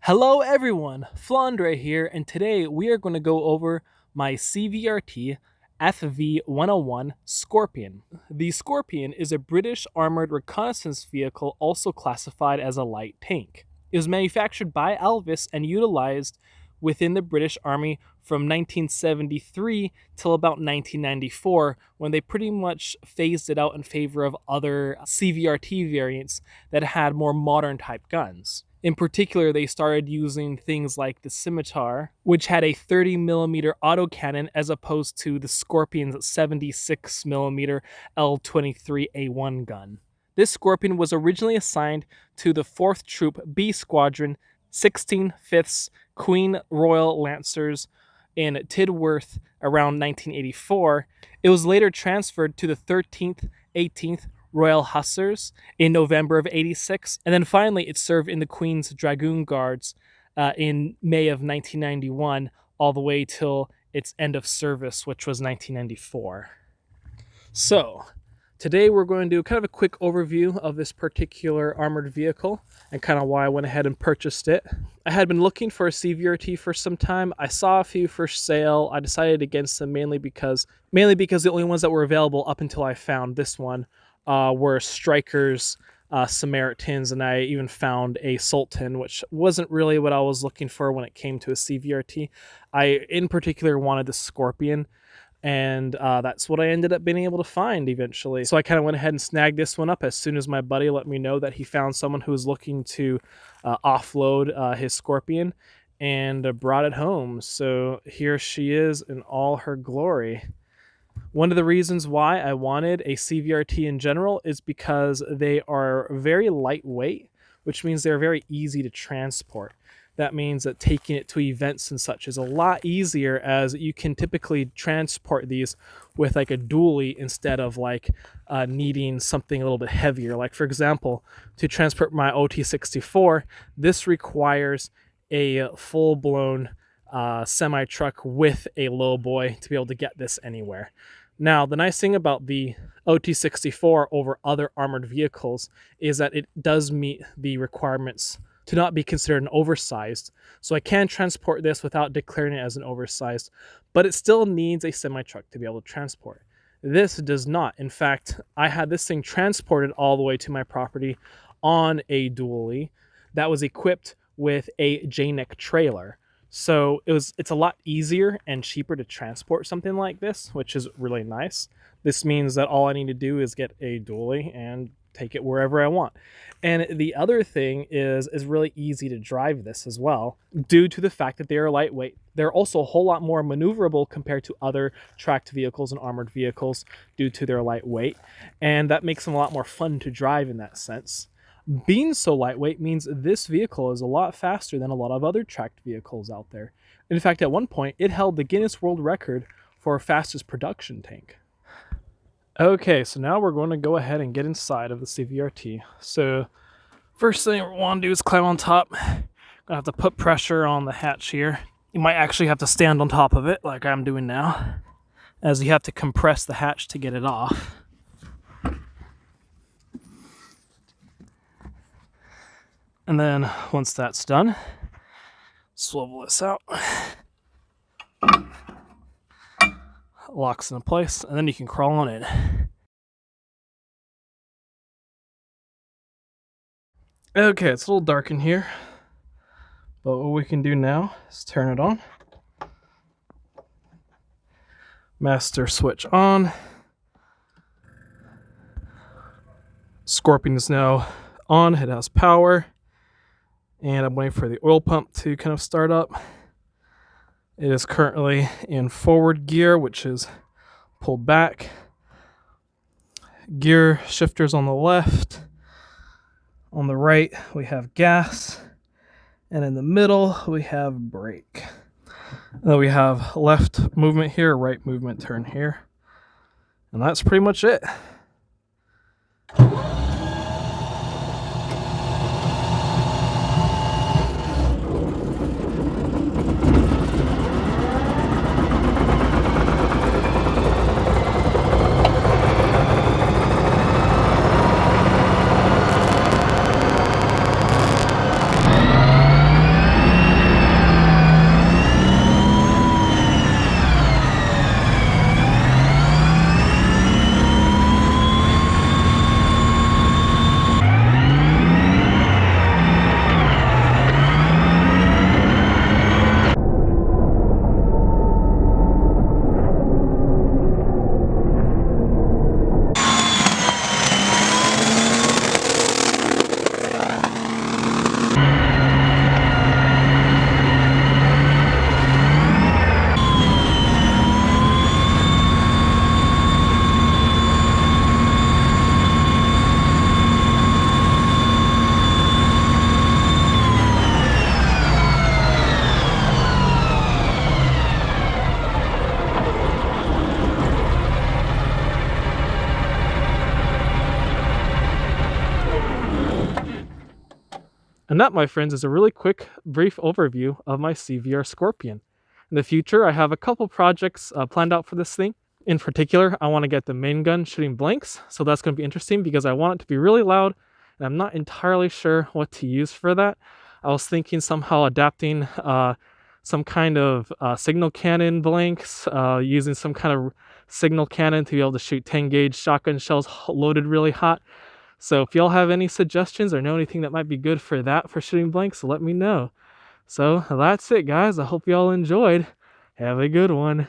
Hello everyone, Flandre here, and today we are going to go over my CVRT FV-101 Scorpion. The Scorpion is a British armored reconnaissance vehicle also classified as a light tank. It was manufactured by Elvis and utilized within the British Army from 1973 till about 1994, when they pretty much phased it out in favor of other CVRT variants that had more modern type guns. In particular, they started using things like the Scimitar, which had a 30mm autocannon as opposed to the Scorpion's 76mm L23A1 gun. This Scorpion was originally assigned to the 4th Troop B Squadron, 16/5th Queen Royal Lancers in Tidworth around 1984. It was later transferred to the 13th, 18th Royal Hussars in November of 86, and then finally it served in the Queen's Dragoon Guards in May of 1991, all the way till its end of service, which was 1994. So, today we're going to do kind of a quick overview of this particular armored vehicle and kind of why I went ahead and purchased it. I had been looking for a CVRT for some time. I saw a few for sale. I decided against them mainly because the only ones that were available up until I found this one were Strikers, Samaritans, and I even found a Sultan, which wasn't really what I was looking for when it came to a CVRT. I, in particular, wanted the Scorpion, and that's what I ended up being able to find eventually. So I kind of went ahead and snagged this one up as soon as my buddy let me know that he found someone who was looking to offload his Scorpion, and brought it home. So here she is in all her glory. One of the reasons why I wanted a CVRT in general is because they are very lightweight, which means they're very easy to transport. That means that taking it to events and such is a lot easier, as you can typically transport these with like a dually instead of like needing something a little bit heavier. Like, for example, to transport my OT-64, this requires a full-blown semi-truck with a lowboy to be able to get this anywhere. Now, the nice thing about the OT-64 over other armored vehicles is that it does meet the requirements to not be considered an oversized. So I can transport this without declaring it as an oversized, but it still needs a semi-truck to be able to transport. This does not. In fact, I had this thing transported all the way to my property on a dually that was equipped with a J-neck trailer. So it's a lot easier and cheaper to transport something like this, which is really nice. This means that all I need to do is get a dually and take it wherever I want. And the other thing is really easy to drive this as well, due to the fact that they are lightweight. They're also a whole lot more maneuverable compared to other tracked vehicles and armored vehicles due to their lightweight, and that makes them a lot more fun to drive in that sense. Being so lightweight means this vehicle is a lot faster than a lot of other tracked vehicles out there. In fact, at one point, it held the Guinness World Record for fastest production tank. Okay, so now we're going to go ahead and get inside of the CVRT. So first thing we want to do is climb on top. Gonna have to put pressure on the hatch here. You might actually have to stand on top of it like I'm doing now, as you have to compress the hatch to get it off. And then once that's done, swivel this out. Locks into place, and then you can crawl on in. Okay, it's a little dark in here, but what we can do now is turn it on. Master switch on. Scorpion is now on, it has power. And I'm waiting for the oil pump to kind of start up. It is currently in forward gear, which is pulled back. Gear shifters on the left. On the right, we have gas. And in the middle, we have brake. And then we have left movement here, right movement turn here. And that's pretty much it. And that, my friends, is a really quick, brief overview of my CVR Scorpion. In the future, I have a couple projects planned out for this thing. In particular, I want to get the main gun shooting blanks, so that's going to be interesting because I want it to be really loud, and I'm not entirely sure what to use for that. I was thinking somehow adapting some kind of signal cannon blanks, using some kind of signal cannon to be able to shoot 10 gauge shotgun shells loaded really hot. So if y'all have any suggestions or know anything that might be good for that, for shooting blanks, let me know. So that's it, guys. I hope y'all enjoyed. Have a good one.